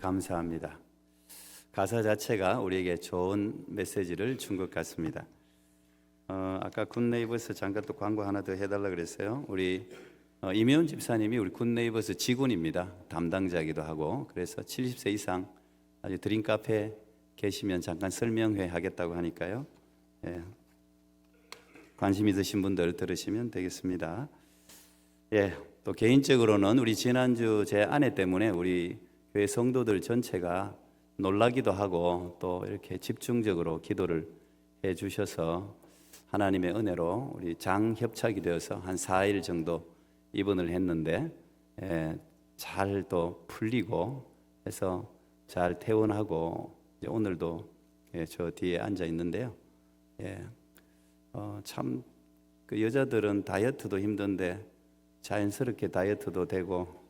감사합니다. 가사 자체가 우리에게 좋은 메시지를 준 것 같습니다. 아까 굿네이버스 잠깐 또 광고 하나 더 해달라 그랬어요. 우리 이미훈 집사님이 우리 굿네이버스 직원입니다. 담당자이기도 하고, 그래서 70세 이상 아주 드림 카페 계시면 잠깐 설명회 하겠다고 하니까요. 예, 관심 있으신 분들 들으시면 되겠습니다. 예, 또 개인적으로는 우리 지난주 제 아내 때문에 우리 교회 성도들 전체가 놀라기도 하고 또 이렇게 집중적으로 기도를 해 주셔서 하나님의 은혜로 우리 장협착이 되어서 한 4일 정도 입원을 했는데 잘 또 풀리고 해서 잘 퇴원하고 이제 오늘도 저 뒤에 앉아 있는데요. 참 그 여자들은 다이어트도 힘든데 자연스럽게 다이어트도 되고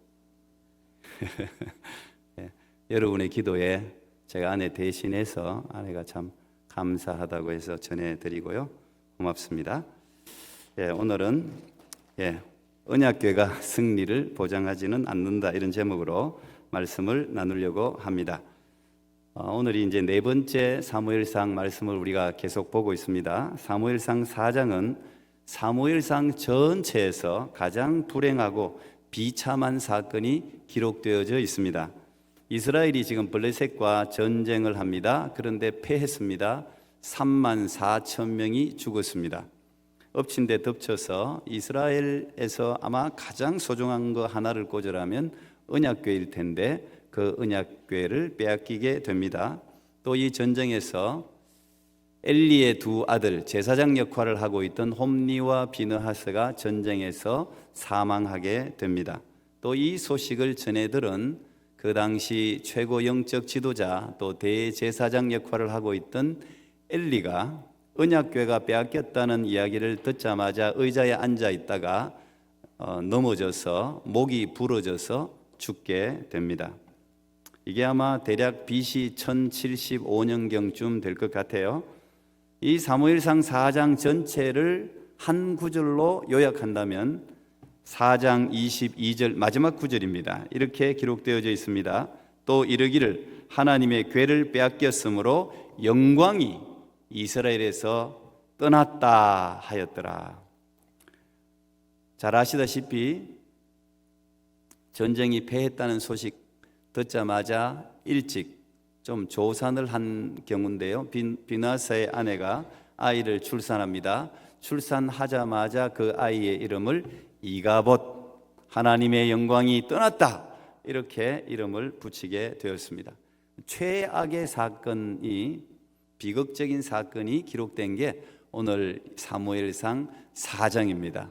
여러분의 기도에 제가 아내 대신해서 아내가 참 감사하다고 해서 전해드리고요. 고맙습니다. 오늘은 언약궤가 승리를 보장하지는 않는다, 이런 제목으로 말씀을 나누려고 합니다. 오늘이 이제 네 번째 사무엘상 말씀을 우리가 계속 보고 있습니다. 사무엘상 4장은 사무엘상 전체에서 가장 불행하고 비참한 사건이 기록되어져 있습니다. 이스라엘이 지금 블레셋과 전쟁을 합니다. 그런데 패했습니다. 3만 4천 명이 죽었습니다. 엎친 데 덮쳐서 이스라엘에서 아마 가장 소중한 거 하나를 꽂으라면 언약궤일 텐데 그 언약궤를 빼앗기게 됩니다. 또 이 전쟁에서 엘리의 두 아들, 제사장 역할을 하고 있던 홈니와 비느하스가 전쟁에서 사망하게 됩니다. 또 이 소식을 전해들은 그 당시 최고 영적 지도자 또 대제사장 역할을 하고 있던 엘리가 언약궤가 빼앗겼다는 이야기를 듣자마자 의자에 앉아 있다가 넘어져서 목이 부러져서 죽게 됩니다. 이게 아마 대략 BC 1075년경쯤 될 것 같아요. 이 사무엘상 4장 전체를 한 구절로 요약한다면 4장 22절 마지막 구절입니다. 이렇게 기록되어져 있습니다. 또 이르기를 하나님의 궤를 빼앗겼으므로 영광이 이스라엘에서 떠났다 하였더라. 잘 아시다시피 전쟁이 패했다는 소식 듣자마자 일찍 좀 조산을 한 경우인데요. 비나스의 아내가 아이를 출산합니다. 출산하자마자 그 아이의 이름을 이가봇, 하나님의 영광이 떠났다, 이렇게 이름을 붙이게 되었습니다. 최악의 사건이, 비극적인 사건이 기록된 게 오늘 사무엘상 4장입니다.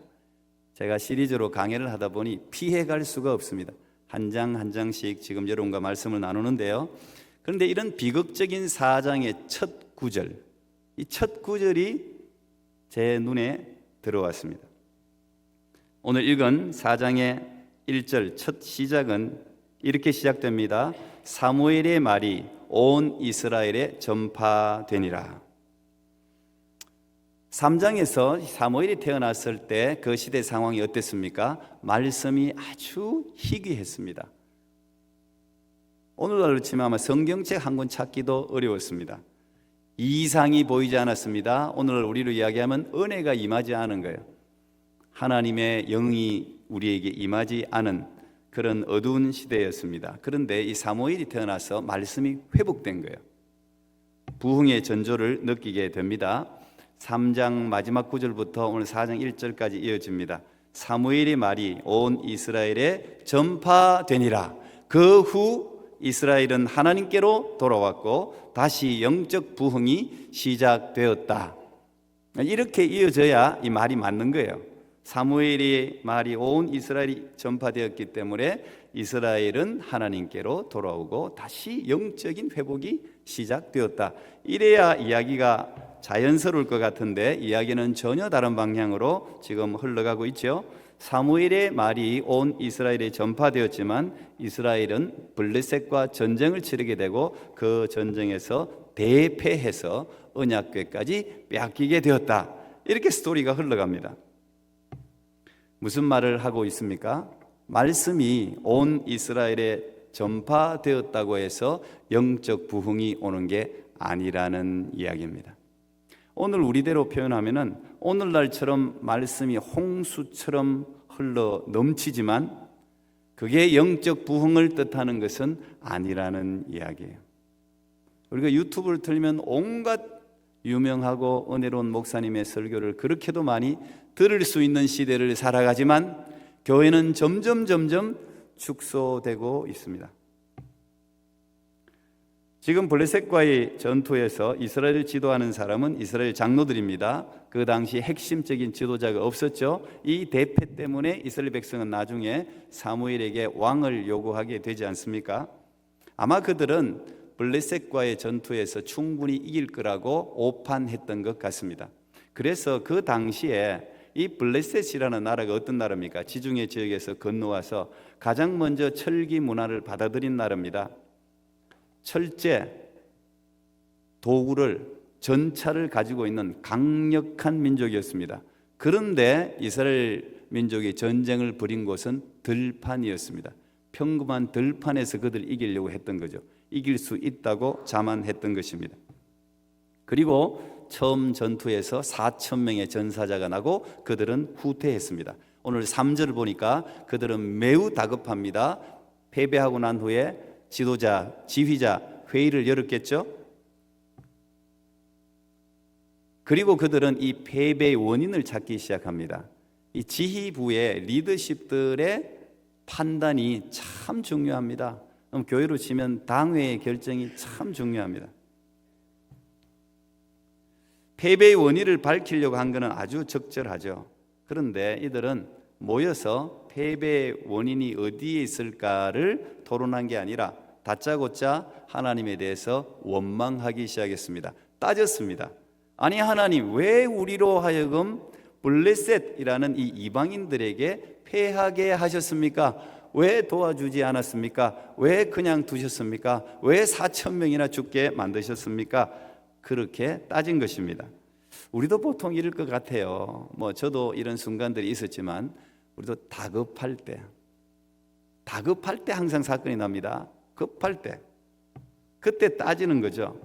제가 시리즈로 강해를 하다 보니 피해갈 수가 없습니다. 한 장 한 장씩 지금 여러분과 말씀을 나누는데요. 그런데 이런 비극적인 4장의 첫 구절, 이 첫 구절이 제 눈에 들어왔습니다. 오늘 읽은 4장의 1절 첫 시작은 이렇게 시작됩니다. 사무엘의 말이 온 이스라엘에 전파되니라. 3장에서 사무엘이 태어났을 때 그 시대 상황이 어땠습니까? 말씀이 아주 희귀했습니다. 오늘날로 치면 아마 성경책 한 권 찾기도 어려웠습니다. 이상이 보이지 않았습니다. 오늘 우리로 이야기하면 은혜가 임하지 않은 거예요. 하나님의 영이 우리에게 임하지 않은 그런 어두운 시대였습니다. 그런데 이 사무엘이 태어나서 말씀이 회복된 거예요. 부흥의 전조를 느끼게 됩니다. 3장 마지막 구절부터 오늘 4장 1절까지 이어집니다. 사무엘의 말이 온 이스라엘에 전파되니라. 그 후 이스라엘은 하나님께로 돌아왔고 다시 영적 부흥이 시작되었다. 이렇게 이어져야 이 말이 맞는 거예요. 사무엘의 말이 온 이스라엘이 전파되었기 때문에 이스라엘은 하나님께로 돌아오고 다시 영적인 회복이 시작되었다. 이래야 이야기가 자연스러울 것 같은데 이야기는 전혀 다른 방향으로 지금 흘러가고 있죠. 사무엘의 말이 온 이스라엘에 전파되었지만 이스라엘은 블레셋과 전쟁을 치르게 되고 그 전쟁에서 대패해서 언약궤까지 빼앗기게 되었다. 이렇게 스토리가 흘러갑니다. 무슨 말을 하고 있습니까? 말씀이 온 이스라엘에 전파되었다고 해서 영적 부흥이 오는 게 아니라는 이야기입니다. 오늘 우리대로 표현하면은 오늘날처럼 말씀이 홍수처럼 흘러 넘치지만 그게 영적 부흥을 뜻하는 것은 아니라는 이야기예요. 우리가 유튜브를 틀면 온갖 유명하고 은혜로운 목사님의 설교를 그렇게도 많이 들을 수 있는 시대를 살아가지만 교회는 점점 축소되고 있습니다. 지금 블레셋과의 전투에서 이스라엘을 지도하는 사람은 이스라엘 장로들입니다. 그 당시 핵심적인 지도자가 없었죠. 이 대패 때문에 이스라엘 백성은 나중에 사무엘에게 왕을 요구하게 되지 않습니까? 아마 그들은 블레셋과의 전투에서 충분히 이길 거라고 오판했던 것 같습니다. 그래서 그 당시에 이 블레셋이라는 나라가 어떤 나라입니까? 지중해 지역에서 건너와서 가장 먼저 철기 문화를 받아들인 나라입니다. 철제, 도구를, 전차를 가지고 있는 강력한 민족이었습니다. 그런데 이스라엘 민족이 전쟁을 벌인 곳은 들판이었습니다. 평범한 들판에서 그들 이기려고 했던 거죠. 이길 수 있다고 자만했던 것입니다. 그리고 처음 전투에서 4,000명의 전사자가 나고 그들은 후퇴했습니다. 오늘 3절을 보니까 그들은 매우 다급합니다. 패배하고 난 후에 지도자, 지휘자 회의를 열었겠죠. 그리고 그들은 이 패배의 원인을 찾기 시작합니다. 이 지휘부의 리더십들의 판단이 참 중요합니다. 교회로 치면 당회의 결정이 참 중요합니다. 패배의 원인을 밝히려고 한 것은 아주 적절하죠. 그런데 이들은 모여서 패배의 원인이 어디에 있을까를 토론한 게 아니라 다짜고짜 하나님에 대해서 원망하기 시작했습니다. 따졌습니다. 아니 하나님, 왜 우리로 하여금 블레셋이라는 이 이방인들에게 패하게 하셨습니까? 왜 도와주지 않았습니까? 왜 그냥 두셨습니까? 왜 4,000명이나 죽게 만드셨습니까? 그렇게 따진 것입니다. 우리도 보통 이럴 것 같아요. 저도 이런 순간들이 있었지만 우리도 다급할 때 항상 사건이 납니다. 급할 때 그때 따지는 거죠.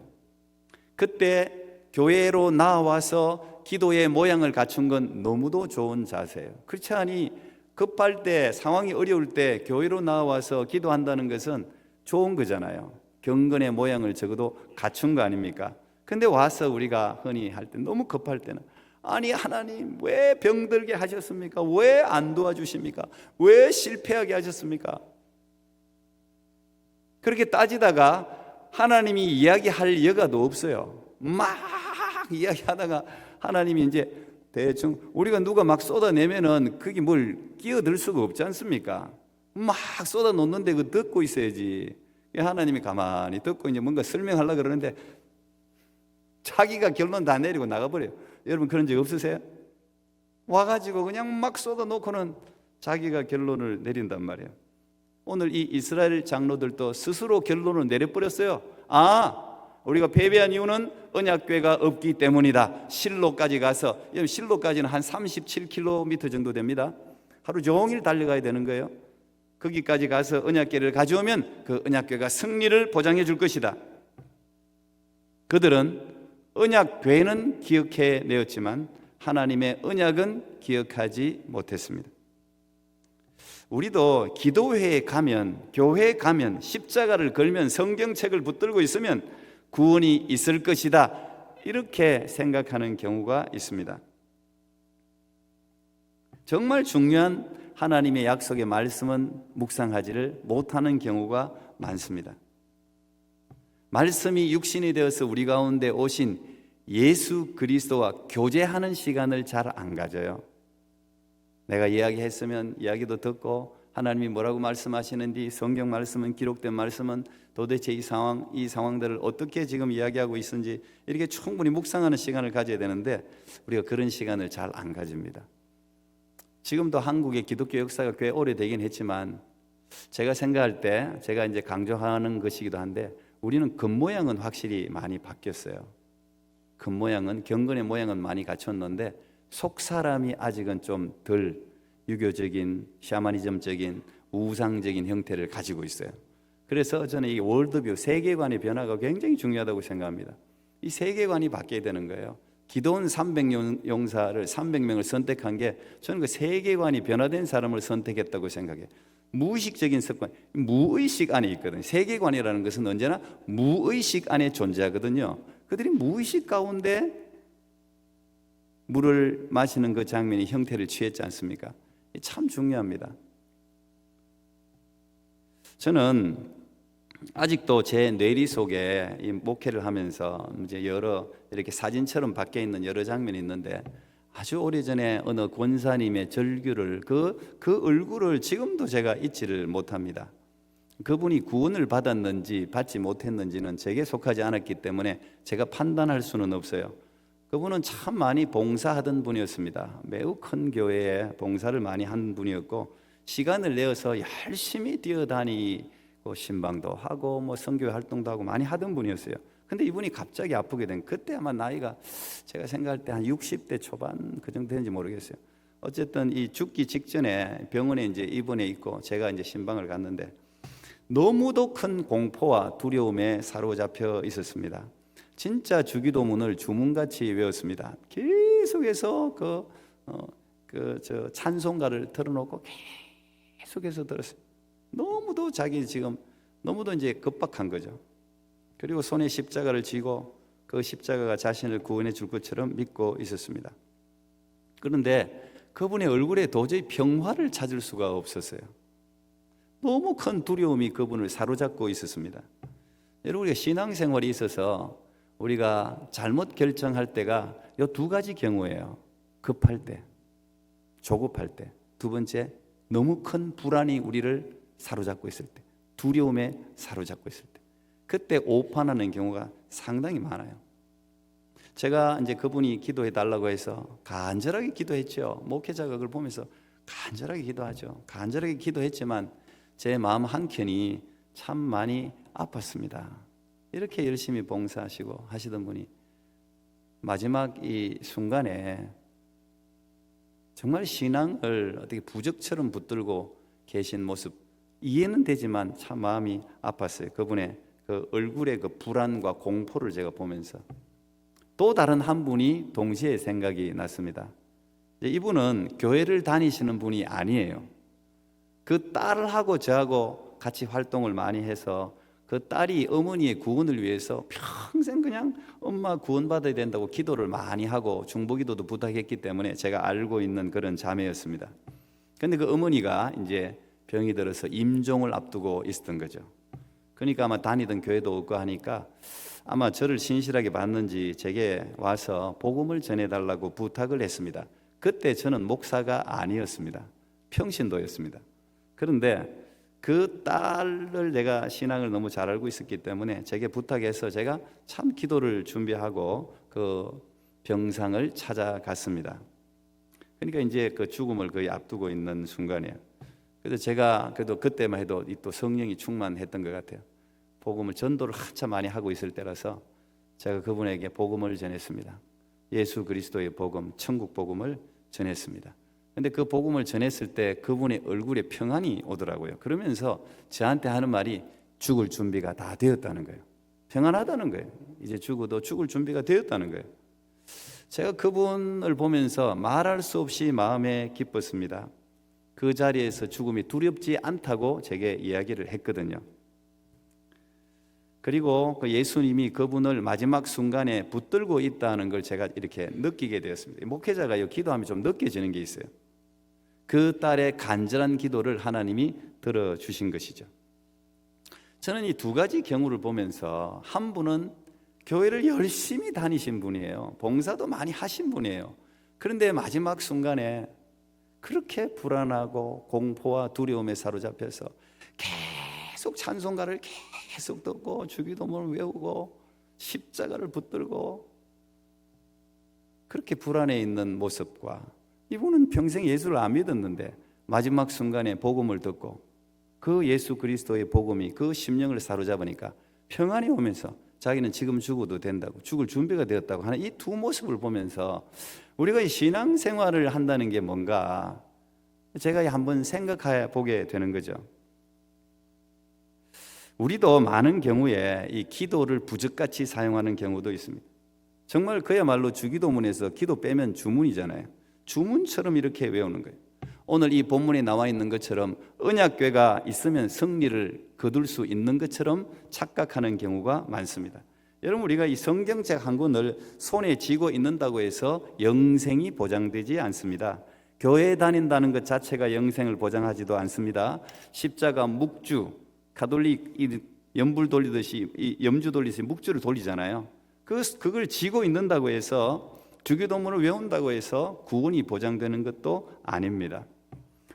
그때 교회로 나와서 기도의 모양을 갖춘 건 너무도 좋은 자세예요. 그렇지 않니 급할 때, 상황이 어려울 때 교회로 나와서 기도한다는 것은 좋은 거잖아요. 경건의 모양을 적어도 갖춘 거 아닙니까? 근데 와서 우리가 흔히 할 때 너무 급할 때는 아니 하나님, 왜 병들게 하셨습니까? 왜 안 도와주십니까? 왜 실패하게 하셨습니까? 그렇게 따지다가 하나님이 이야기할 여가도 없어요. 막 이야기하다가 하나님이 이제 대충 우리가 누가 막 쏟아내면은 그게 뭘 끼어들 수가 없지 않습니까? 막 쏟아놓는데 그 듣고 있어야지. 하나님이 가만히 듣고 이제 뭔가 설명하려고 그러는데 자기가 결론 다 내리고 나가버려요. 여러분 그런 적 없으세요? 와가지고 그냥 막 쏟아놓고는 자기가 결론을 내린단 말이에요. 오늘 이 이스라엘 장로들도 스스로 결론을 내려버렸어요. 우리가 패배한 이유는 언약궤가 없기 때문이다. 실로까지 가서, 실로까지는 한 37km 정도 됩니다. 하루 종일 달려가야 되는 거예요. 거기까지 가서 언약궤를 가져오면 그 언약궤가 승리를 보장해 줄 것이다. 그들은 언약궤는 기억해 내었지만 하나님의 언약은 기억하지 못했습니다. 우리도 기도회에 가면, 교회에 가면, 십자가를 걸면, 성경책을 붙들고 있으면 구원이 있을 것이다, 이렇게 생각하는 경우가 있습니다. 정말 중요한 하나님의 약속의 말씀은 묵상하지를 못하는 경우가 많습니다. 말씀이 육신이 되어서 우리 가운데 오신 예수 그리스도와 교제하는 시간을 잘 안 가져요. 내가 이야기했으면 이야기도 듣고 하나님이 뭐라고 말씀하시는지, 성경 말씀은, 기록된 말씀은 도대체 이 상황들을 어떻게 지금 이야기하고 있는지 이렇게 충분히 묵상하는 시간을 가져야 되는데 우리가 그런 시간을 잘 안 가집니다. 지금도 한국의 기독교 역사가 꽤 오래되긴 했지만 제가 생각할 때, 제가 이제 강조하는 것이기도 한데, 우리는 겉모양은 확실히 많이 바뀌었어요. 겉모양은, 경건의 모양은 많이 갖췄는데 속 사람이 아직은 좀 덜 유교적인, 샤머니즘적인, 우상적인 형태를 가지고 있어요. 그래서 저는 이 월드뷰, 세계관의 변화가 굉장히 중요하다고 생각합니다. 이 세계관이 바뀌어야 되는 거예요. 기도원 300용사를 300명을 선택한 게 저는 그 세계관이 변화된 사람을 선택했다고 생각해요. 무의식적인 습관, 무의식 안에 있거든요. 세계관이라는 것은 언제나 무의식 안에 존재하거든요. 그들이 무의식 가운데 물을 마시는 그 장면이 형태를 취했지 않습니까? 참 중요합니다. 저는 아직도 제 뇌리 속에 이 목회를 하면서 이제 여러 이렇게 사진처럼 박혀 있는 여러 장면이 있는데, 아주 오래전에 어느 권사님의 절규를 그 얼굴을 지금도 제가 잊지를 못합니다. 그분이 구원을 받았는지 받지 못했는지는 제게 속하지 않았기 때문에 제가 판단할 수는 없어요. 그분은 참 많이 봉사하던 분이었습니다. 매우 큰 교회에 봉사를 많이 한 분이었고, 시간을 내어서 열심히 뛰어다니고 신방도 하고 뭐 선교회 활동도 하고 많이 하던 분이었어요. 근데 이분이 갑자기 아프게 된, 그때 아마 나이가 제가 생각할 때 한 60대 초반 그 정도 되는지 모르겠어요. 어쨌든 이 죽기 직전에 병원에 이제 입원해 있고 제가 이제 신방을 갔는데 너무도 큰 공포와 두려움에 사로잡혀 있었습니다. 진짜 주기도문을 주문같이 외웠습니다. 계속해서 저 찬송가를 틀어놓고 계속해서 들었어요. 너무도 자기 지금 너무도 이제 급박한 거죠. 그리고 손에 십자가를 쥐고 그 십자가가 자신을 구원해 줄 것처럼 믿고 있었습니다. 그런데 그분의 얼굴에 도저히 평화를 찾을 수가 없었어요. 너무 큰 두려움이 그분을 사로잡고 있었습니다. 여러분, 우리가 신앙생활이 있어서 우리가 잘못 결정할 때가 이 두 가지 경우예요. 급할 때, 조급할 때. 두 번째, 너무 큰 불안이 우리를 사로잡고 있을 때, 두려움에 사로잡고 있을 때, 그때 오판하는 경우가 상당히 많아요. 제가 이제 그분이 기도해 달라고 해서 간절하게 기도했죠. 목회자가 그걸 보면서 간절하게 기도하죠. 간절하게 기도했지만 제 마음 한켠이 참 많이 아팠습니다. 이렇게 열심히 봉사하시고 하시던 분이 마지막 이 순간에 정말 신앙을 어떻게 부적처럼 붙들고 계신 모습, 이해는 되지만 참 마음이 아팠어요. 그분의 그 얼굴의 그 불안과 공포를 제가 보면서 또 다른 한 분이 동시에 생각이 났습니다. 이분은 교회를 다니시는 분이 아니에요. 그 딸하고 저하고 같이 활동을 많이 해서 그 딸이 어머니의 구원을 위해서 평생 그냥 엄마 구원받아야 된다고 기도를 많이 하고 중보기도도 부탁했기 때문에 제가 알고 있는 그런 자매였습니다. 그런데 그 어머니가 이제 병이 들어서 임종을 앞두고 있었던 거죠. 그러니까 아마 다니던 교회도 없고 하니까 아마 저를 신실하게 봤는지 제게 와서 복음을 전해달라고 부탁을 했습니다. 그때 저는 목사가 아니었습니다. 평신도였습니다. 그런데 그 딸을 내가 신앙을 너무 잘 알고 있었기 때문에 제게 부탁해서 제가 참 기도를 준비하고 그 병상을 찾아갔습니다. 그러니까 이제 그 죽음을 거의 앞두고 있는 순간이에요. 그래서 제가 그래도 그때만 해도 또 성령이 충만했던 것 같아요. 복음을 전도를 한참 많이 하고 있을 때라서 제가 그분에게 복음을 전했습니다. 예수 그리스도의 복음, 천국 복음을 전했습니다. 근데 그 복음을 전했을 때 그분의 얼굴에 평안이 오더라고요. 그러면서 저한테 하는 말이 죽을 준비가 다 되었다는 거예요. 평안하다는 거예요. 이제 죽어도 죽을 준비가 되었다는 거예요. 제가 그분을 보면서 말할 수 없이 마음에 기뻤습니다. 그 자리에서 죽음이 두렵지 않다고 제게 이야기를 했거든요. 그리고 그 예수님이 그분을 마지막 순간에 붙들고 있다는 걸 제가 이렇게 느끼게 되었습니다. 목회자가 기도하면 좀 느껴지는 게 있어요. 그 딸의 간절한 기도를 하나님이 들어주신 것이죠. 저는 이 두 가지 경우를 보면서 한 분은 교회를 열심히 다니신 분이에요. 봉사도 많이 하신 분이에요. 그런데 마지막 순간에 그렇게 불안하고 공포와 두려움에 사로잡혀서 계속 찬송가를 계속 듣고 주기도문을 외우고 십자가를 붙들고 그렇게 불안해 있는 모습과, 이분은 평생 예수를 안 믿었는데 마지막 순간에 복음을 듣고 그 예수 그리스도의 복음이 그 심령을 사로잡으니까 평안이 오면서 자기는 지금 죽어도 된다고, 죽을 준비가 되었다고 하는 이 두 모습을 보면서 우리가 이 신앙생활을 한다는 게 뭔가 제가 한번 생각해 보게 되는 거죠. 우리도 많은 경우에 이 기도를 부적같이 사용하는 경우도 있습니다. 정말 그야말로 주기도문에서 기도 빼면 주문이잖아요. 주문처럼 이렇게 외우는 거예요. 오늘 이 본문에 나와 있는 것처럼 언약궤가 있으면 승리를 거둘 수 있는 것처럼 착각하는 경우가 많습니다. 여러분, 우리가 이 성경책 한 권을 손에 쥐고 있는다고 해서 영생이 보장되지 않습니다. 교회 다닌다는 것 자체가 영생을 보장하지도 않습니다. 십자가, 묵주, 가톨릭 연불 돌리듯이 염주 돌리듯이 묵주를 돌리잖아요. 그걸 쥐고 있는다고 해서 주기도문을 외운다고 해서 구원이 보장되는 것도 아닙니다.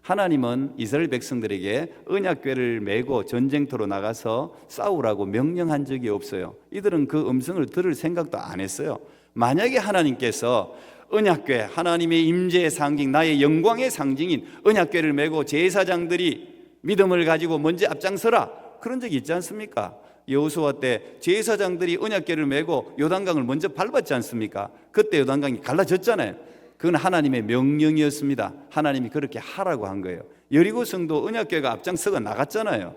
하나님은 이스라엘 백성들에게 언약궤를 메고 전쟁터로 나가서 싸우라고 명령한 적이 없어요. 이들은 그 음성을 들을 생각도 안 했어요. 만약에 하나님께서 언약궤, 하나님의 임재의 상징, 나의 영광의 상징인 언약궤를 메고 제사장들이 믿음을 가지고 먼저 앞장서라, 그런 적이 있지 않습니까? 여호수아 때 제사장들이 언약궤를 메고 요단강을 먼저 밟았지 않습니까? 그때 요단강이 갈라졌잖아요. 그건 하나님의 명령이었습니다. 하나님이 그렇게 하라고 한 거예요. 여리고성도 언약궤가 앞장서가 나갔잖아요.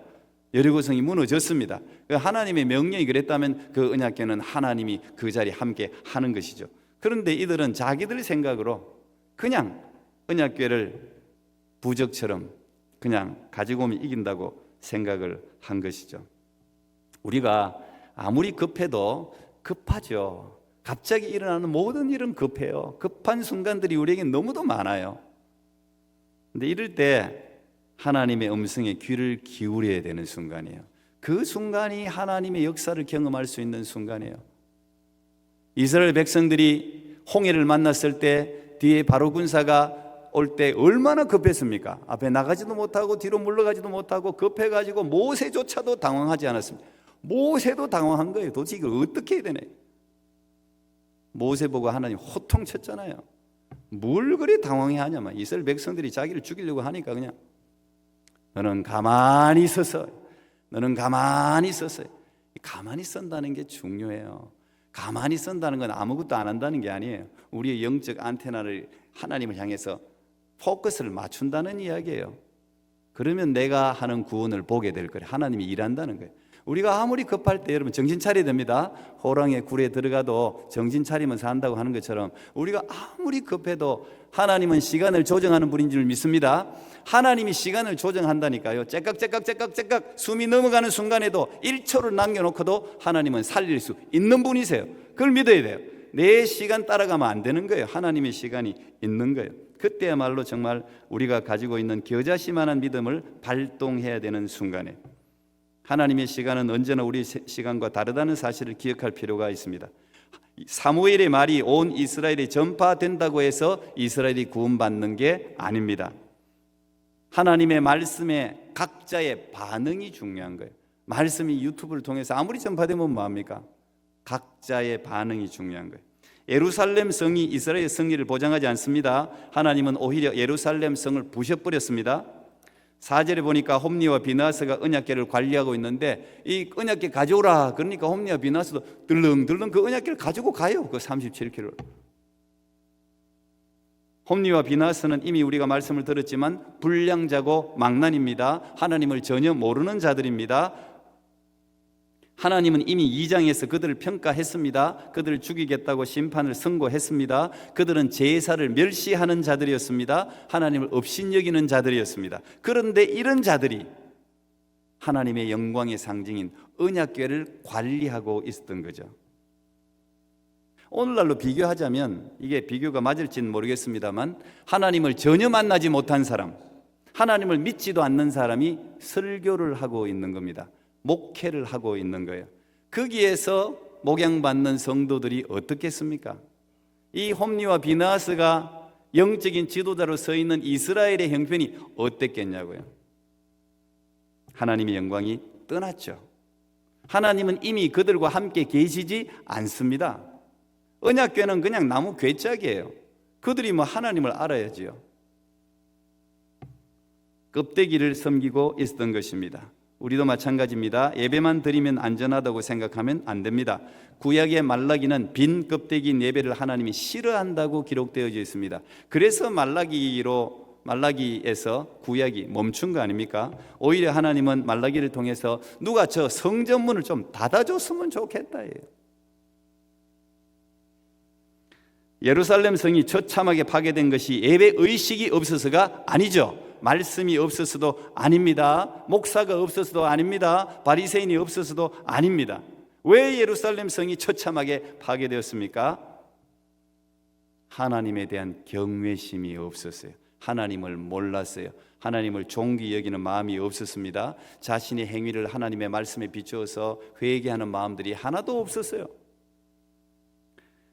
여리고성이 무너졌습니다. 하나님의 명령이 그랬다면 그 언약궤는 하나님이 그 자리에 함께 하는 것이죠. 그런데 이들은 자기들 생각으로 그냥 언약궤를 부적처럼 그냥 가지고 오면 이긴다고 생각을 한 것이죠. 우리가 아무리 급해도 급하죠. 갑자기 일어나는 모든 일은 급해요. 급한 순간들이 우리에게 너무도 많아요. 근데 이럴 때 하나님의 음성에 귀를 기울여야 되는 순간이에요. 그 순간이 하나님의 역사를 경험할 수 있는 순간이에요. 이스라엘 백성들이 홍해를 만났을 때 뒤에 바로 군사가 올 때 얼마나 급했습니까? 앞에 나가지도 못하고 뒤로 물러가지도 못하고 급해가지고 모세조차도 당황하지 않았습니다. 모세도 당황한 거예요. 도대체 이걸 어떻게 해야 되나? 모세 보고 하나님 호통쳤잖아요. 뭘 그리 당황해하냐면 이스라엘 백성들이 자기를 죽이려고 하니까 그냥 너는 가만히 있어서, 너는 가만히 있어서. 가만히 쓴다는 게 중요해요. 가만히 쓴다는 건 아무것도 안 한다는 게 아니에요. 우리의 영적 안테나를 하나님을 향해서 포커스를 맞춘다는 이야기예요. 그러면 내가 하는 구원을 보게 될 거예요. 하나님이 일한다는 거예요. 우리가 아무리 급할 때 여러분 정신 차려야 됩니다. 호랑이의 굴에 들어가도 정신 차리면 산다고 하는 것처럼 우리가 아무리 급해도 하나님은 시간을 조정하는 분인 줄 믿습니다. 하나님이 시간을 조정한다니까요. 째깍째깍 숨이 넘어가는 순간에도 1초를 남겨놓고도 하나님은 살릴 수 있는 분이세요. 그걸 믿어야 돼요. 내 시간 따라가면 안 되는 거예요. 하나님의 시간이 있는 거예요. 그때야말로 정말 우리가 가지고 있는 겨자씨만한 믿음을 발동해야 되는 순간에 하나님의 시간은 언제나 우리 시간과 다르다는 사실을 기억할 필요가 있습니다. 사무엘의 말이 온 이스라엘에 전파된다고 해서 이스라엘이 구원받는 게 아닙니다. 하나님의 말씀에 각자의 반응이 중요한 거예요. 말씀이 유튜브를 통해서 아무리 전파되면 뭐합니까? 각자의 반응이 중요한 거예요. 예루살렘 성이 이스라엘의 승리를 보장하지 않습니다. 하나님은 오히려 예루살렘 성을 부셔버렸습니다. 4절에 보니까 홈리와 비나스가 언약궤를 관리하고 있는데 이 언약궤 가져오라 그러니까 홈리와 비나스도 들렁들렁 그 언약궤를 가지고 가요. 그 37km. 홈리와 비나스는 이미 우리가 말씀을 들었지만 불량자고 망난입니다. 하나님을 전혀 모르는 자들입니다. 하나님은 이미 2장에서 그들을 평가했습니다. 그들을 죽이겠다고 심판을 선고했습니다. 그들은 제사를 멸시하는 자들이었습니다. 하나님을 업신여기는 자들이었습니다. 그런데 이런 자들이 하나님의 영광의 상징인 언약궤를 관리하고 있었던 거죠. 오늘날로 비교하자면 이게 비교가 맞을지는 모르겠습니다만 하나님을 전혀 만나지 못한 사람, 하나님을 믿지도 않는 사람이 설교를 하고 있는 겁니다. 목회를 하고 있는 거예요. 거기에서 목양받는 성도들이 어떻겠습니까? 이 홈리와 비나스가 영적인 지도자로 서 있는 이스라엘의 형편이 어땠겠냐고요. 하나님의 영광이 떠났죠. 하나님은 이미 그들과 함께 계시지 않습니다. 언약궤는 그냥 나무 괴짝이에요. 그들이 뭐 하나님을 알아야지요. 껍데기를 섬기고 있었던 것입니다. 우리도 마찬가지입니다. 예배만 드리면 안전하다고 생각하면 안 됩니다. 구약의 말라기는 빈 껍데기인 예배를 하나님이 싫어한다고 기록되어져 있습니다. 그래서 말라기로 말라기에서 구약이 멈춘 거 아닙니까? 오히려 하나님은 말라기를 통해서 누가 저 성전문을 좀 닫아줬으면 좋겠다. 예루살렘 성이 처참하게 파괴된 것이 예배 의식이 없어서가 아니죠. 말씀이 없어서도 아닙니다. 목사가 없어서도 아닙니다. 바리새인이 없어서도 아닙니다. 왜 예루살렘 성이 처참하게 파괴되었습니까? 하나님에 대한 경외심이 없었어요. 하나님을 몰랐어요. 하나님을 존귀 여기는 마음이 없었습니다. 자신의 행위를 하나님의 말씀에 비추어서 회개하는 마음들이 하나도 없었어요.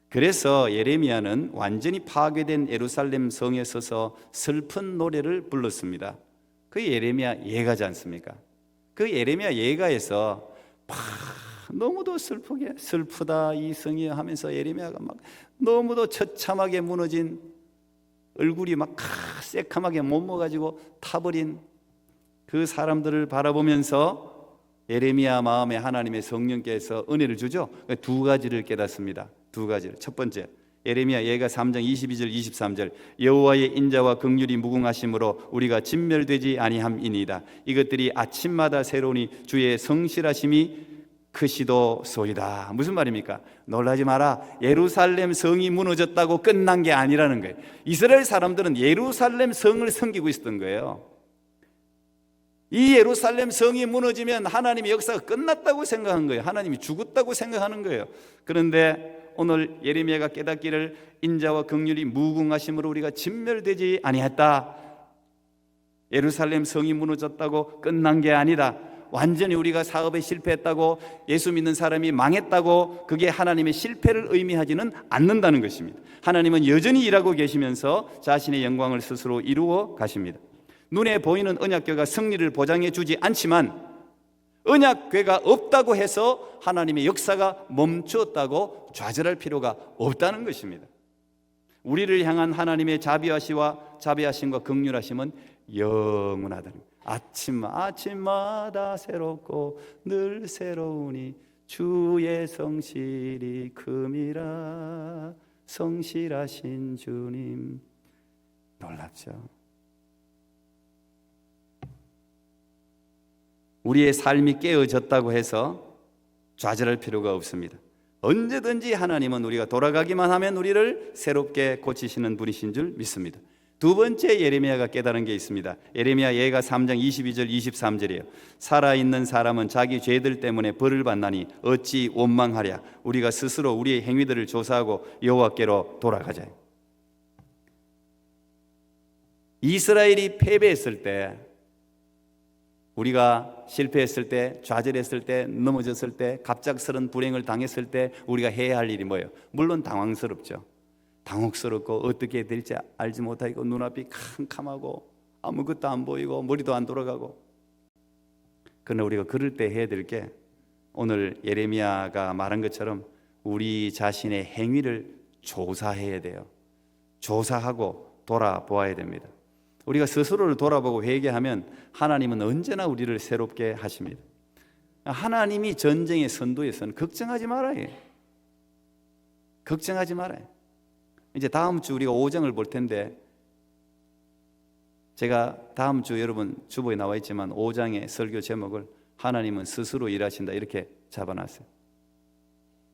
그래서 예레미야는 완전히 파괴된 예루살렘 성에 서서 슬픈 노래를 불렀습니다. 그 예레미야 예가지 않습니까? 그 예레미야 예가에서 너무도 슬프다 이 성이 하면서 예레미야가 막 너무도 처참하게 무너진 얼굴이 막 새카맣게 못 먹어가지고 타버린 그 사람들을 바라보면서 예레미야 마음에 하나님의 성령께서 은혜를 주죠. 두 가지를 깨닫습니다. 두 가지를. 첫 번째, 예레미야 예가 3장 22절 23절 여호와의 인자와 긍휼이 무궁하심으로 우리가 진멸되지 아니함이니이다. 이것들이 아침마다 새로우니 주의 성실하심이 크시도소이다. 무슨 말입니까? 놀라지 마라. 예루살렘 성이 무너졌다고 끝난 게 아니라는 거예요. 이스라엘 사람들은 예루살렘 성을 섬기고 있었던 거예요. 이 예루살렘 성이 무너지면 하나님의 역사가 끝났다고 생각한 거예요. 하나님이 죽었다고 생각하는 거예요. 그런데 오늘 예레미야가 깨닫기를 인자와 긍휼이 무궁하심으로 우리가 진멸되지 아니했다. 예루살렘 성이 무너졌다고 끝난 게 아니다. 완전히 우리가 사업에 실패했다고, 예수 믿는 사람이 망했다고, 그게 하나님의 실패를 의미하지는 않는다는 것입니다. 하나님은 여전히 일하고 계시면서 자신의 영광을 스스로 이루어 가십니다. 눈에 보이는 언약궤가 승리를 보장해 주지 않지만 언약궤가 없다고 해서 하나님의 역사가 멈추었다고 좌절할 필요가 없다는 것입니다. 우리를 향한 하나님의 자비하심과 긍휼하심은 영원하다는 거예요. 아침마다 새롭고 늘 새로우니 주의 성실이 큼이라. 성실하신 주님. 놀랍죠. 우리의 삶이 깨어졌다고 해서 좌절할 필요가 없습니다. 언제든지 하나님은 우리가 돌아가기만 하면 우리를 새롭게 고치시는 분이신 줄 믿습니다. 두 번째 예레미야가 깨달은 게 있습니다. 예레미야 예가 3장 22절 23절이에요. 살아있는 사람은 자기 죄들 때문에 벌을 받나니 어찌 원망하랴. 우리가 스스로 우리의 행위들을 조사하고 여호와께로 돌아가자. 이스라엘이 패배했을 때, 우리가 실패했을 때, 좌절했을 때, 넘어졌을 때, 갑작스런 불행을 당했을 때 우리가 해야 할 일이 뭐예요? 물론 당황스럽죠. 당혹스럽고 어떻게 될지 알지 못하고 눈앞이 캄캄하고 아무것도 안 보이고 머리도 안 돌아가고. 그러나 우리가 그럴 때 해야 될 게 오늘 예레미야가 말한 것처럼 우리 자신의 행위를 조사해야 돼요. 조사하고 돌아보아야 됩니다. 우리가 스스로를 돌아보고 회개하면 하나님은 언제나 우리를 새롭게 하십니다. 하나님이 전쟁의 선두에서는 걱정하지 말아요. 걱정하지 말아요. 이제 다음 주 우리가 5장을 볼 텐데, 제가 다음 주 여러분 주보에 나와 있지만 5장의 설교 제목을 하나님은 스스로 일하신다 이렇게 잡아놨어요.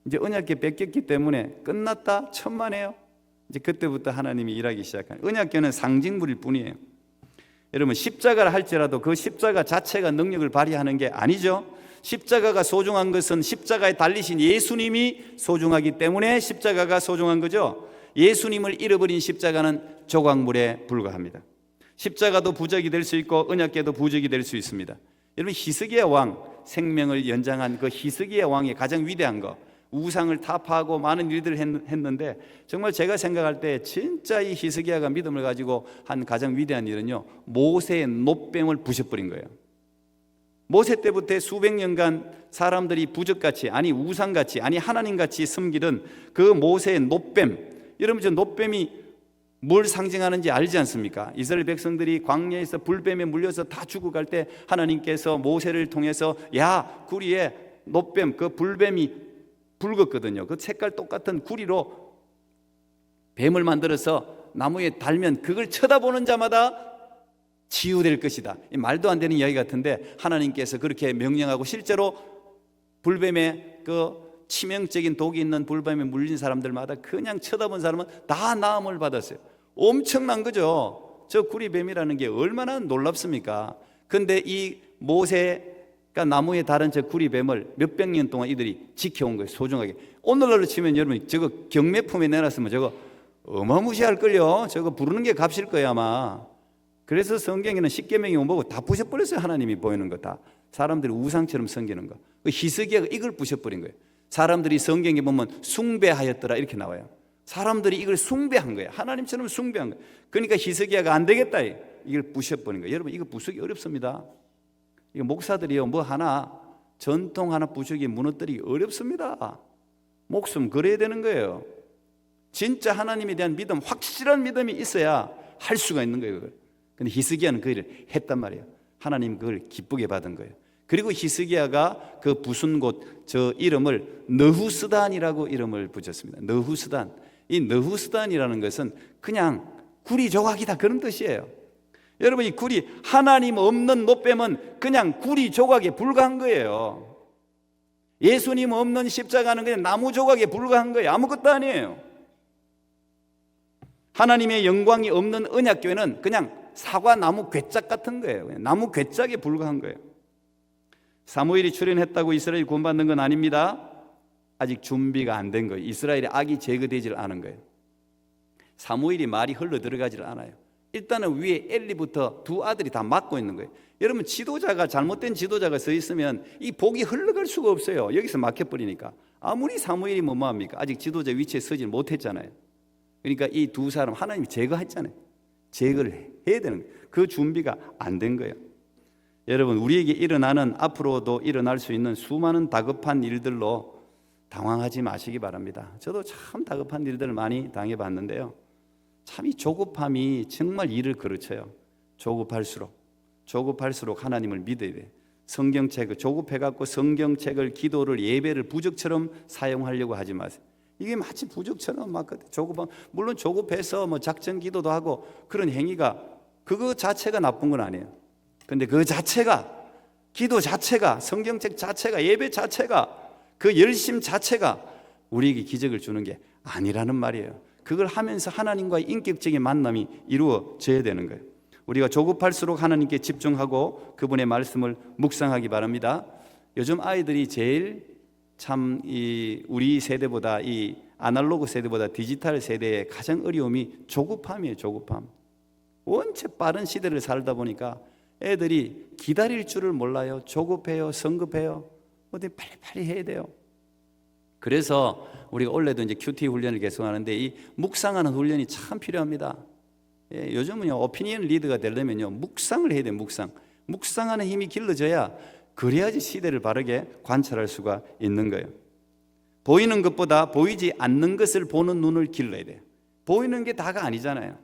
이제 언약궤 뺏겼기 때문에 끝났다, 천만에요. 이제 그때부터 하나님이 일하기 시작하는. 언약궤는 상징물일 뿐이에요. 여러분, 십자가를 할지라도 그 십자가 자체가 능력을 발휘하는 게 아니죠. 십자가가 소중한 것은 십자가에 달리신 예수님이 소중하기 때문에 십자가가 소중한 거죠. 예수님을 잃어버린 십자가는 조각물에 불과합니다. 십자가도 부적이 될 수 있고 언약궤도 부적이 될 수 있습니다. 여러분, 히스기야 왕, 생명을 연장한 그 히스기야 왕의 가장 위대한 거, 우상을 타파하고 많은 일들을 했는데, 정말 제가 생각할 때 진짜 이 히스기야가 믿음을 가지고 한 가장 위대한 일은요, 모세의 놋뱀을 부셔버린 거예요. 모세 때부터 수백 년간 사람들이 부적같이, 아니 우상같이, 아니 하나님같이 섬기던 그 모세의 놋뱀, 여러분 저 놋뱀이 뭘 상징하는지 알지 않습니까? 이스라엘 백성들이 광야에서 불뱀에 물려서 다 죽어갈 때 하나님께서 모세를 통해서 야, 구리에 놋뱀, 그 불뱀이 붉었거든요. 그 색깔 똑같은 구리로 뱀을 만들어서 나무에 달면 그걸 쳐다보는 자마다 치유될 것이다. 말도 안 되는 이야기 같은데 하나님께서 그렇게 명령하고 실제로 불뱀의 그 치명적인 독이 있는 불뱀에 물린 사람들마다 그냥 쳐다본 사람은 다 나음을 받았어요. 엄청난 거죠. 저 구리뱀이라는 게 얼마나 놀랍습니까? 근데 이 모세가 나무에 달은 저 구리뱀을 몇백 년 동안 이들이 지켜온 거예요. 소중하게. 오늘날로 치면 여러분 저거 경매품에 내놨으면 저거 어마무시할걸요. 저거 부르는 게 값일 거예요 아마. 그래서 성경에는 십계명이 못 보고 다 부셔버렸어요. 하나님이 보이는 거 다. 사람들이 우상처럼 섬기는 거. 히스기야가 이걸 부셔버린 거예요. 사람들이 성경에 보면 숭배하였더라 이렇게 나와요. 사람들이 이걸 숭배한 거예요. 하나님처럼 숭배한 거예요. 그러니까 히스기야가 안 되겠다 이걸 부셔버린 거예요. 여러분 이거 부수기 어렵습니다. 이거 목사들이요 뭐 하나 전통 하나 부수기 무너뜨리기 어렵습니다. 목숨 걸어야 되는 거예요. 진짜 하나님에 대한 믿음, 확실한 믿음이 있어야 할 수가 있는 거예요. 그걸. 근데 히스기야는 그 일을 했단 말이에요. 하나님 그걸 기쁘게 받은 거예요. 그리고 히스기야가 그 부순 곳 저 이름을 너후스단이라고 이름을 붙였습니다. 너후스단. 이 너후스단이라는 것은 그냥 구리 조각이다 그런 뜻이에요. 여러분 이 구리 하나님 없는 노뱀은 그냥 구리 조각에 불과한 거예요. 예수님 없는 십자가는 그냥 나무 조각에 불과한 거예요. 아무것도 아니에요. 하나님의 영광이 없는 언약교회는 그냥 사과나무 괴짝 같은 거예요. 나무 괴짝에 불과한 거예요. 사무엘이 출현했다고 이스라엘이 구원받는 건 아닙니다. 아직 준비가 안 된 거예요. 이스라엘의 악이 제거되질 않은 거예요. 사무엘이 말이 흘러 들어가질 않아요. 일단은 위에 엘리부터 두 아들이 다 맡고 있는 거예요. 여러분 지도자가 잘못된 지도자가 서 있으면 이 복이 흘러갈 수가 없어요. 여기서 막혀버리니까. 아무리 사무엘이 뭐합니까? 아직 지도자 위치에 서질 못했잖아요. 그러니까 이 두 사람 하나님이 제거했잖아요. 제거를 해야 되는 거예요. 그 준비가 안 된 거예요. 여러분 우리에게 일어나는 앞으로도 일어날 수 있는 수많은 다급한 일들로 당황하지 마시기 바랍니다. 저도 참 다급한 일들을 많이 당해봤는데요. 참 이 조급함이 정말 일을 그르쳐요. 조급할수록 하나님을 믿어야 돼요. 성경책을 조급해갖고 성경책을 기도를 예배를 부적처럼 사용하려고 하지 마세요. 이게 마치 부적처럼 막 조급함. 물론 조급해서 뭐 작전 기도도 하고 그런 행위가 그거 자체가 나쁜 건 아니에요. 근데 그 자체가 기도 자체가 성경책 자체가 예배 자체가 그 열심 자체가 우리에게 기적을 주는 게 아니라는 말이에요. 그걸 하면서 하나님과의 인격적인 만남이 이루어져야 되는 거예요. 우리가 조급할수록 하나님께 집중하고 그분의 말씀을 묵상하기 바랍니다. 요즘 아이들이 제일 참 우리 세대보다 이 아날로그 세대보다 디지털 세대의 가장 어려움이 조급함이에요. 조급함. 원체 빠른 시대를 살다 보니까 애들이 기다릴 줄을 몰라요. 조급해요. 성급해요. 어디 빨리빨리 해야 돼요. 그래서 우리가 원래도 이제 큐티 훈련을 계속하는데 이 묵상하는 훈련이 참 필요합니다. 예, 요즘은요 오피니언 리더가 되려면요 묵상을 해야 돼요. 묵상하는 힘이 길러져야 그래야지 시대를 바르게 관찰할 수가 있는 거예요. 보이는 것보다 보이지 않는 것을 보는 눈을 길러야 돼요. 보이는 게 다가 아니잖아요.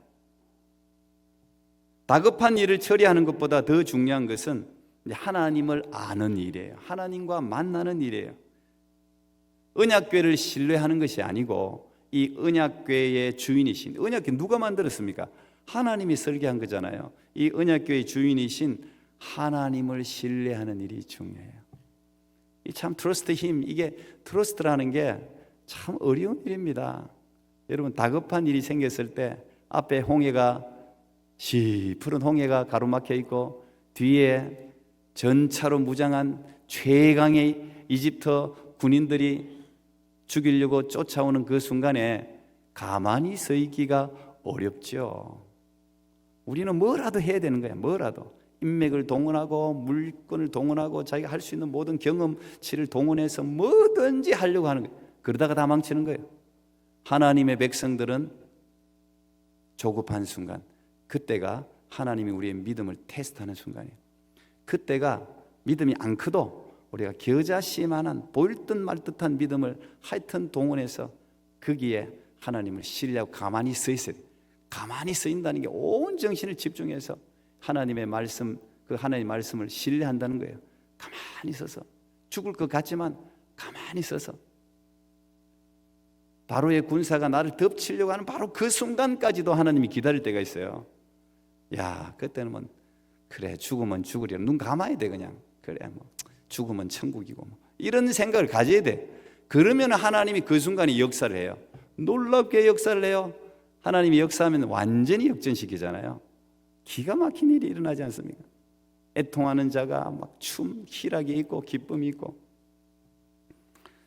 다급한 일을 처리하는 것보다 더 중요한 것은 하나님을 아는 일이에요. 하나님과 만나는 일이에요. 언약궤를 신뢰하는 것이 아니고 이 언약궤의 주인이신, 언약궤 누가 만들었습니까? 하나님이 설계한 거잖아요. 이 언약궤의 주인이신 하나님을 신뢰하는 일이 중요해요. 이 참 트러스트 힘, 이게 트러스트라는 게 참 어려운 일입니다. 여러분 다급한 일이 생겼을 때 앞에 홍해가 시푸른 홍해가 가로막혀 있고 뒤에 전차로 무장한 최강의 이집트 군인들이 죽이려고 쫓아오는 그 순간에 가만히 서 있기가 어렵죠. 우리는 뭐라도 해야 되는 거야. 뭐라도 인맥을 동원하고 물건을 동원하고 자기가 할 수 있는 모든 경험치를 동원해서 뭐든지 하려고 하는 거예요. 그러다가 다 망치는 거예요. 하나님의 백성들은 조급한 순간, 그때가 하나님이 우리의 믿음을 테스트하는 순간이에요. 그때가 믿음이 안 커도 우리가 겨자씨만한 보일 듯 말 듯한 믿음을 하여튼 동원해서 거기에 하나님을 신뢰하고 가만히 서 있어야 돼요. 가만히 서 있다는 게 온 정신을 집중해서 하나님의 말씀, 그 하나님의 말씀을 신뢰한다는 거예요. 가만히 서서 죽을 것 같지만 가만히 서서 바로의 군사가 나를 덮치려고 하는 바로 그 순간까지도 하나님이 기다릴 때가 있어요. 야, 그때는 뭐 그래, 죽으면 죽으리라, 눈 감아야 돼. 그냥 그래, 뭐 죽으면 천국이고, 뭐 이런 생각을 가져야 돼. 그러면 하나님이 그 순간에 역사를 해요. 놀랍게 역사를 해요. 하나님이 역사하면 완전히 역전시키잖아요. 기가 막힌 일이 일어나지 않습니까? 애통하는 자가 막 희락이 있고 기쁨이 있고.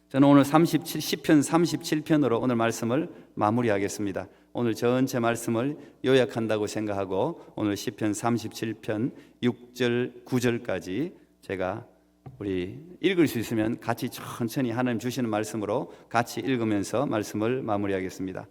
저는 오늘 시편 37편으로 오늘 말씀을 마무리하겠습니다. 오늘 전체 말씀을 요약한다고 생각하고 오늘 시편 37편 6절 9절까지 제가 우리 읽을 수 있으면 같이 천천히 하나님 주시는 말씀으로 같이 읽으면서 말씀을 마무리하겠습니다.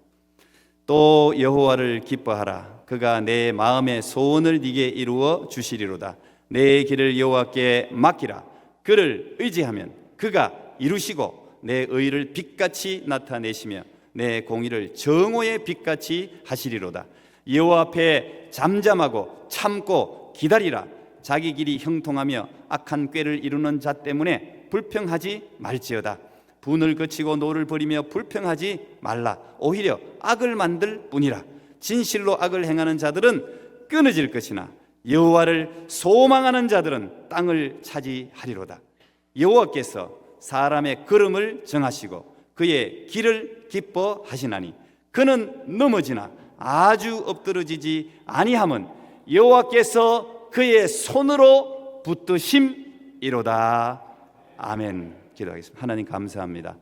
또 여호와를 기뻐하라. 그가 내 마음의 소원을 네게 이루어 주시리로다. 내 길을 여호와께 맡기라. 그를 의지하면 그가 이루시고 내 의를 빛같이 나타내시며 내 공의를 정오의 빛같이 하시리로다. 여호와 앞에 잠잠하고 참고 기다리라. 자기 길이 형통하며 악한 꾀를 이루는 자 때문에 불평하지 말지어다. 분을 그치고 노를 버리며 불평하지 말라. 오히려 악을 만들 뿐이라. 진실로 악을 행하는 자들은 끊어질 것이나 여호와를 소망하는 자들은 땅을 차지하리로다. 여호와께서 사람의 걸음을 정하시고 그의 길을 기뻐하시나니 그는 넘어지나 아주 엎드러지지 아니함은 여호와께서 그의 손으로 붙드심이로다. 아멘. 기도하겠습니다. 하나님 감사합니다.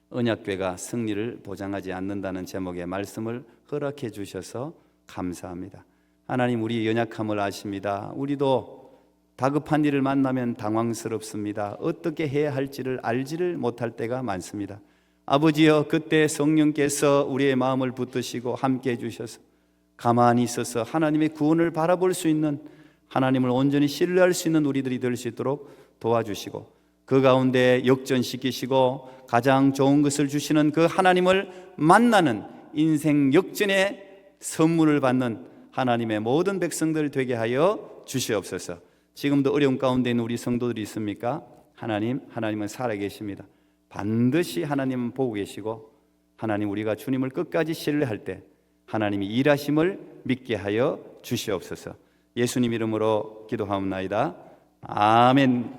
언약궤가 승리를 보장하지 않는다는 제목의 말씀을 허락해 주셔서 감사합니다. 하나님, 우리 연약함을 아십니다. 우리도 다급한 일을 만나면 당황스럽습니다. 어떻게 해야 할지를 알지를 못할 때가 많습니다. 아버지여, 그때 성령께서 우리의 마음을 붙드시고 함께 해주셔서 가만히 있어서 하나님의 구원을 바라볼 수 있는, 하나님을 온전히 신뢰할 수 있는 우리들이 될 수 있도록 도와주시고 그 가운데 역전시키시고 가장 좋은 것을 주시는 그 하나님을 만나는 인생 역전의 선물을 받는 하나님의 모든 백성들 되게 하여 주시옵소서. 지금도 어려운 가운데 있는 우리 성도들이 있습니까? 하나님은 살아계십니다. 반드시 하나님은 보고 계시고, 하나님, 우리가 주님을 끝까지 신뢰할 때 하나님이 일하심을 믿게 하여 주시옵소서. 예수님 이름으로 기도하옵나이다. 아멘.